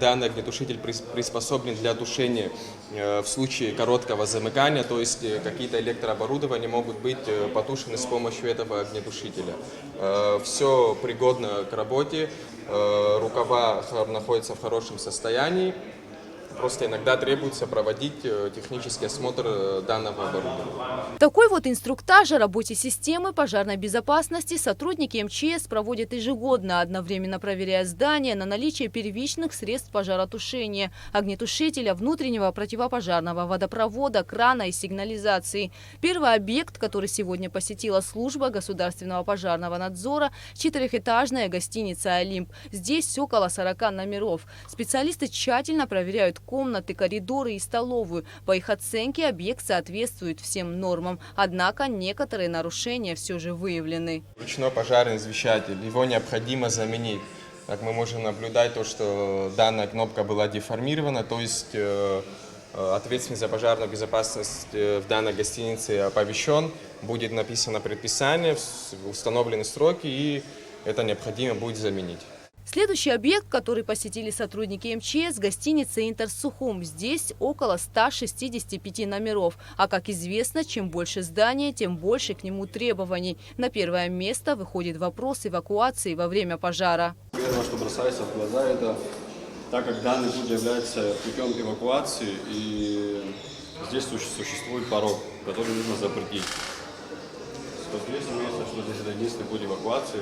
Данный огнетушитель приспособлен для тушения в случае короткого замыкания, то есть какие-то электрооборудования могут быть потушены с помощью этого огнетушителя. Все пригодно к работе, рукава находятся в хорошем состоянии. Просто иногда требуется проводить технический осмотр данного оборудования. Такой вот инструктаж о работе системы пожарной безопасности сотрудники МЧС проводят ежегодно, одновременно проверяя здания на наличие первичных средств пожаротушения, огнетушителя, внутреннего противопожарного водопровода, крана и сигнализации. Первый объект, который сегодня посетила служба государственного пожарного надзора – четырехэтажная гостиница «Олимп». Здесь около 40 номеров. Специалисты тщательно проверяют комнаты, коридоры и столовую. По их оценке, объект соответствует всем нормам. Однако некоторые нарушения все же выявлены. Ручной пожарный извещатель, его необходимо заменить. Так мы можем наблюдать то, что данная кнопка была деформирована, то есть ответственный за пожарную безопасность в данной гостинице оповещен, будет написано предписание, установлены сроки, и это необходимо будет заменить. Следующий объект, который посетили сотрудники МЧС – гостиница «Интерсухум». Здесь около 165 номеров. А как известно, чем больше здания, тем больше к нему требований. На первое место выходит вопрос эвакуации во время пожара. Первое, что бросается в глаза, это так как данный путь является путем эвакуации, и здесь существует порог, который нужно запретить. Здесь имеется, что здесь это единственный путь эвакуации.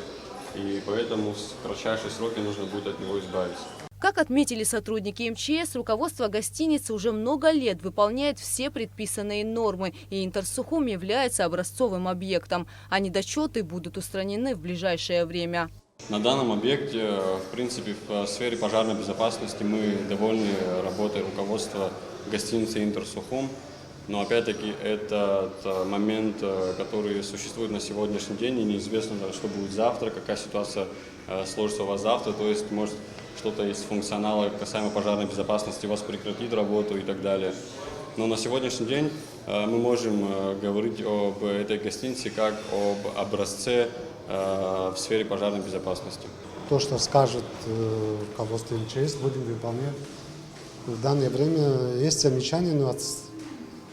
И поэтому в кратчайшие сроки нужно будет от него избавиться. Как отметили сотрудники МЧС, руководство гостиницы уже много лет выполняет все предписанные нормы, и Интерсухум является образцовым объектом, а недочеты будут устранены в ближайшее время. На данном объекте, в принципе, в сфере пожарной безопасности мы довольны работой руководства гостиницы «Интерсухум». Но опять-таки этот момент, который существует на сегодняшний день, и неизвестно, что будет завтра, какая ситуация сложится у вас завтра. То есть, может, что-то из функционала касаемо пожарной безопасности у вас прекратит работу и так далее. Но на сегодняшний день мы можем говорить об этой гостинице как об образце в сфере пожарной безопасности. То, что скажет руководство МЧС, будем выполнять. В данное время есть замечания, но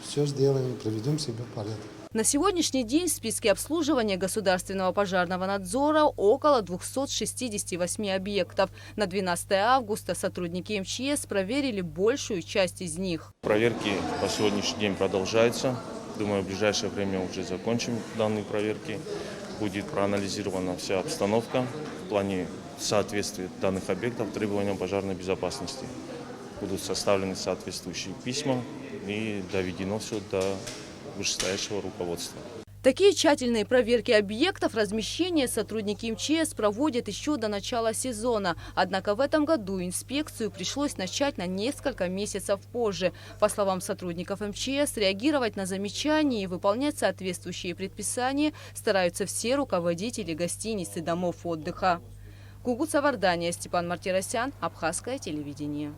все сделаем, приведем себя в порядок. На сегодняшний день в списке обслуживания государственного пожарного надзора около 268 объектов. На 12 августа сотрудники МЧС проверили большую часть из них. Проверки по сегодняшний день продолжаются. Думаю, в ближайшее время уже закончим данные проверки. Будет проанализирована вся обстановка в плане соответствия данных объектов требованиям пожарной безопасности. Будут составлены соответствующие письма и доведено все до вышестоящего руководства. Такие тщательные проверки объектов размещения сотрудники МЧС проводят еще до начала сезона. Однако в этом году инспекцию пришлось начать на несколько месяцев позже. По словам сотрудников МЧС, реагировать на замечания и выполнять соответствующие предписания стараются все руководители гостиниц и домов отдыха. Гугут Савардания, Степан Мартиросян, Абхазское телевидение.